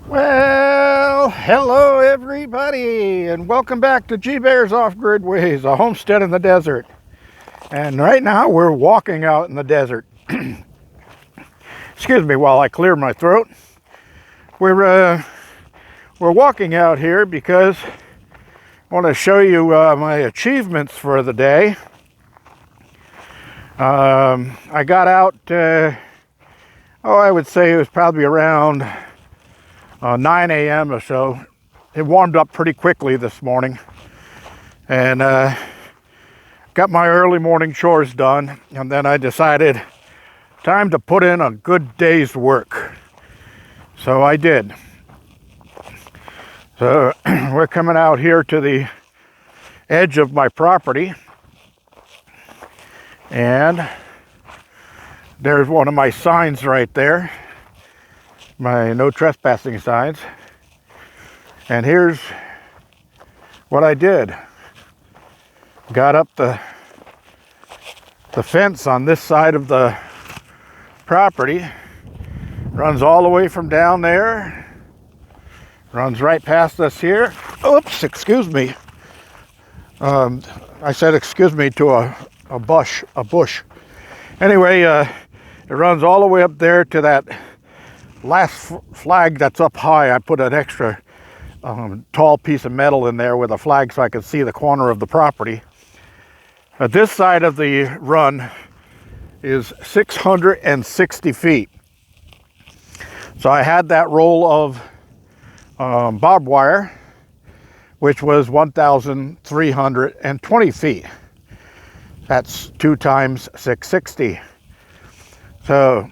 Well, hello everybody, and welcome back to G Bear's Off-Grid Ways, a homestead in the desert. And right now we're walking out in the desert. Excuse me while I clear my throat. We're walking out here because I want to show you my achievements for the day. I got out, I would say it was probably around 9 a.m. or so. It warmed up pretty quickly this morning, and got my early morning chores done, and then I decided time to put in a good day's work. So I did. So we're coming out here to the edge of my property, and there's one of my signs right there, my no trespassing signs. And here's what I did. Got up the fence on this side of the property. Runs all the way from down there. Runs right past us here. Oops, excuse me. I said excuse me to a bush. Anyway, it runs all the way up there to that last flag that's up high. I put an extra tall piece of metal in there with a flag so I could see the corner of the property. This side of the run is 660 feet. So I had that roll of barbed wire, which was 1,320 feet. That's 2 times 660. So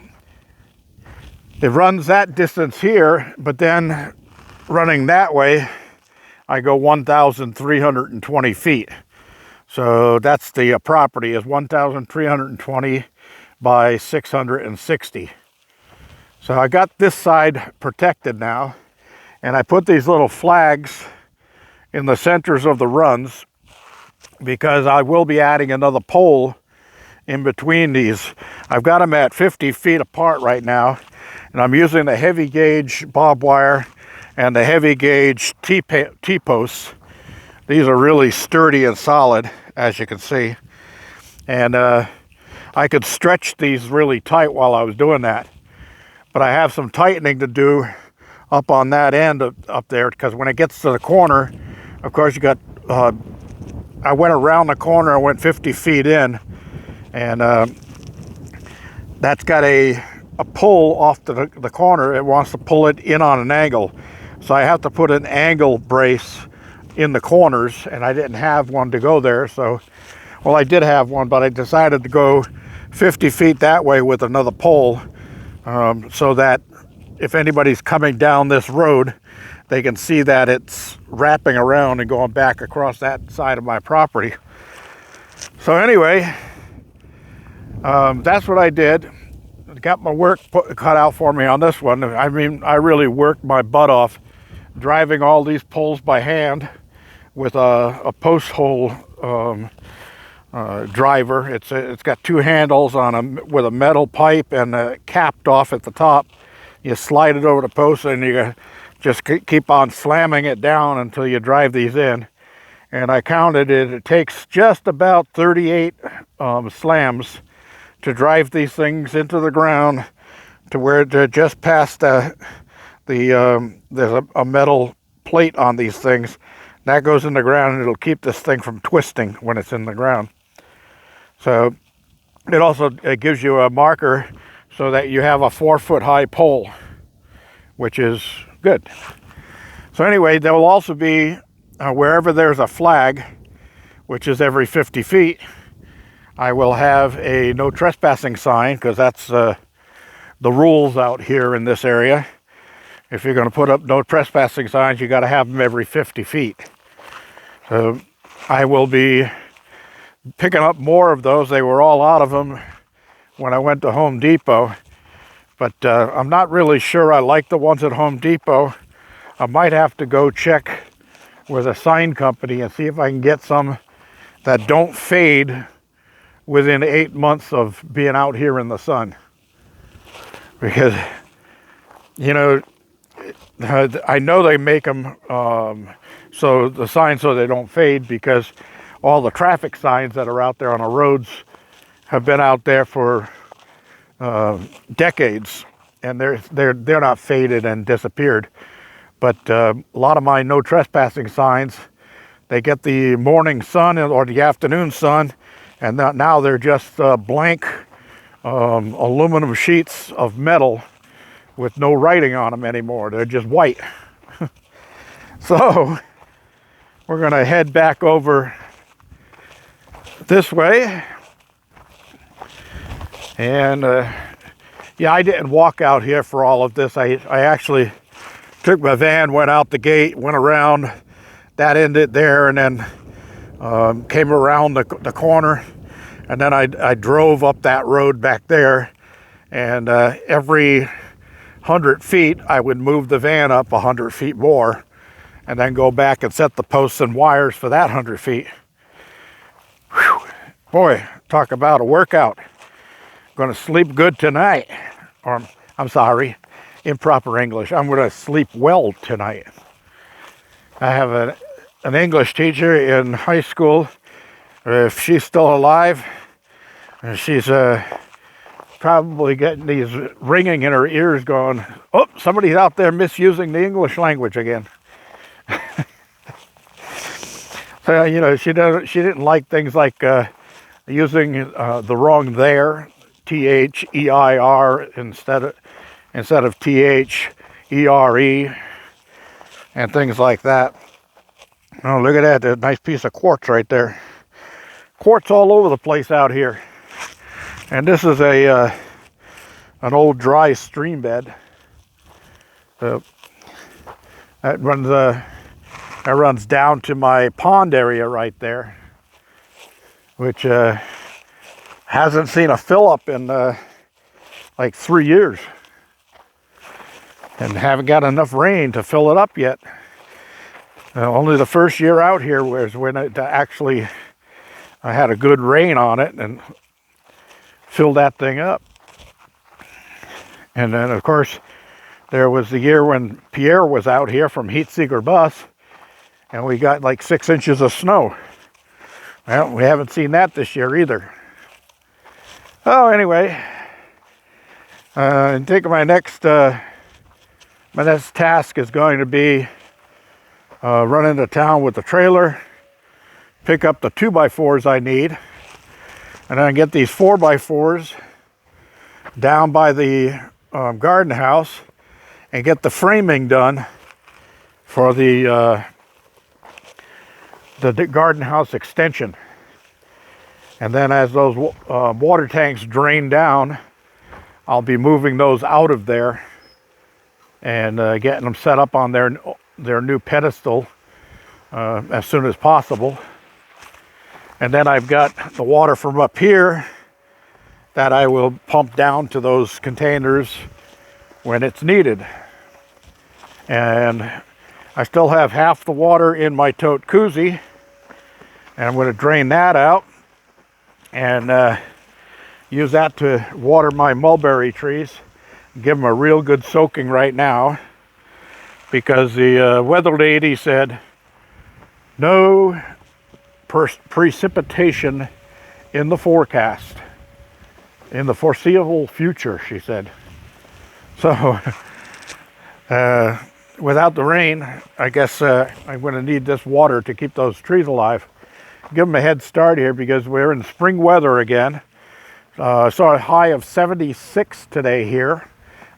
it runs that distance here, but then running that way, I go 1,320 feet. So that's the property is 1,320 by 660. So I got this side protected now, and I put these little flags in the centers of the runs because I will be adding another pole in between these. I've got them at 50 feet apart right now, and I'm using the heavy gauge barbed wire and the heavy gauge T-posts. These are really sturdy and solid, as you can see. And I could stretch these really tight while I was doing that. But I have some tightening to do up on that end up there, because when it gets to the corner, of course you got, I went around the corner, I went 50 feet in, and that's got a pull off the corner. It wants to pull it in on an angle. So I have to put an angle brace in the corners, and I didn't have one to go there. So, well, I did have one, but I decided to go 50 feet that way with another pole, so that if anybody's coming down this road, they can see that it's wrapping around and going back across that side of my property. So anyway, that's what I did. Got my work cut out for me on this one. I mean, I really worked my butt off driving all these poles by hand with a post hole driver. It's got 2 handles on with a metal pipe and capped off at the top. You slide it over the post, and you just keep on slamming it down until you drive these in. And I counted it. It takes just about 38 slams to drive these things into the ground to where they're just past there's a metal plate on these things. That goes in the ground, and it'll keep this thing from twisting when it's in the ground. So it gives you a marker so that you have a 4-foot high pole, which is good. So anyway, there will also be, wherever there's a flag, which is every 50 feet, I will have a no trespassing sign, because that's the rules out here in this area. If you're going to put up no trespassing signs, you got to have them every 50 feet. So I will be picking up more of those. They were all out of them when I went to Home Depot, but I'm not really sure I like the ones at Home Depot. I might have to go check with a sign company and see if I can get some that don't fade within 8 months of being out here in the sun. Because, you know, I know they make them so the signs so they don't fade, because all the traffic signs that are out there on the roads have been out there for decades, and they're not faded and disappeared. But a lot of my no trespassing signs, they get the morning sun or the afternoon sun, and now they're just blank aluminum sheets of metal with no writing on them anymore. They're just white. So we're going to head back over this way. And yeah, I didn't walk out here for all of this. I actually took my van, went out the gate, went around, that ended there, and then came around the corner, and then I drove up that road back there, and every 100 feet I would move the van up 100 feet more, and then go back and set the posts and wires for that 100 feet. Whew. Boy, talk about a workout. Going to sleep good tonight. Or, I'm sorry, improper English. I'm going to sleep well tonight. I have an English teacher in high school. If she's still alive, she's probably getting these ringing in her ears going, oh, somebody's out there misusing the English language again. So, you know, she didn't like things like using the wrong there, T-H-E-I-R instead of T-H-E-R-E, and things like that. Oh, look at that, there's a nice piece of quartz right there. Quartz all over the place out here. And this is an old dry stream bed. That runs down to my pond area right there, which hasn't seen a fill up in like 3 years, and haven't got enough rain to fill it up yet. Only the first year out here was when it actually I had a good rain on it and filled that thing up. And then of course there was the year when Pierre was out here from Heat Seeker Bus, and we got like 6 inches of snow. Well, we haven't seen that this year either. Oh, anyway, I think my next task is going to be run into town with the trailer, pick up the 2x4s I need, and then get these 4x4s down by the garden house and get the framing done for the garden house extension. And then as those water tanks drain down, I'll be moving those out of there and getting them set up on their new pedestal as soon as possible. And then I've got the water from up here that I will pump down to those containers when it's needed. And I still have half the water in my tote koozie, and I'm going to drain that out and use that to water my mulberry trees. Give them a real good soaking right now, because the weather lady said no precipitation in the forecast in the foreseeable future, she said. So without the rain, I guess I'm going to need this water to keep those trees alive. Give them a head start here because we're in spring weather again. I saw a high of 76 today here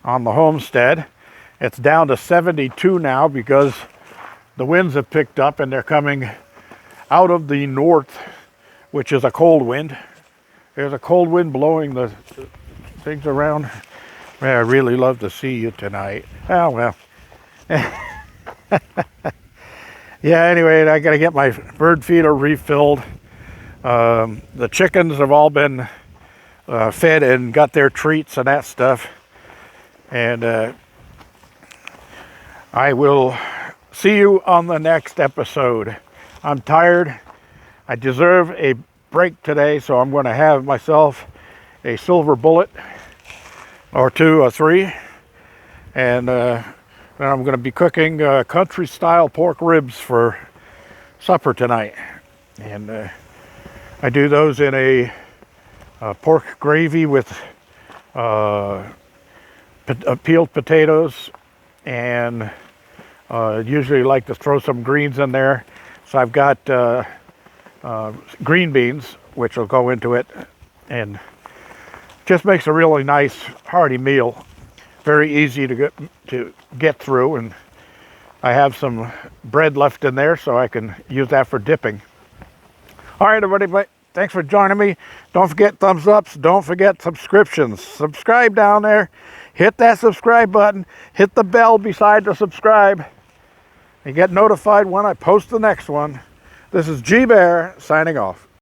on the homestead. It's down to 72 now because the winds have picked up and they're coming out of the north, which is a cold wind. There's a cold wind blowing the things around. Man, I really love to see you tonight. Oh, well. Yeah, anyway, I got to get my bird feeder refilled. The chickens have all been fed and got their treats and that stuff. And I will see you on the next episode. I'm tired. I deserve a break today, so I'm going to have myself a silver bullet or 2 or 3 and And I'm going to be cooking country style pork ribs for supper tonight. And I do those in a pork gravy with peeled potatoes, and usually like to throw some greens in there. So I've got green beans, which will go into it, and just makes a really nice hearty meal. Very easy to get through, and I have some bread left in there, so I can use that for dipping. All right, everybody, thanks for joining me. Don't forget thumbs ups. Don't forget subscriptions. Subscribe down there. Hit that subscribe button. Hit the bell beside the subscribe. And get notified when I post the next one. This is G Bear signing off.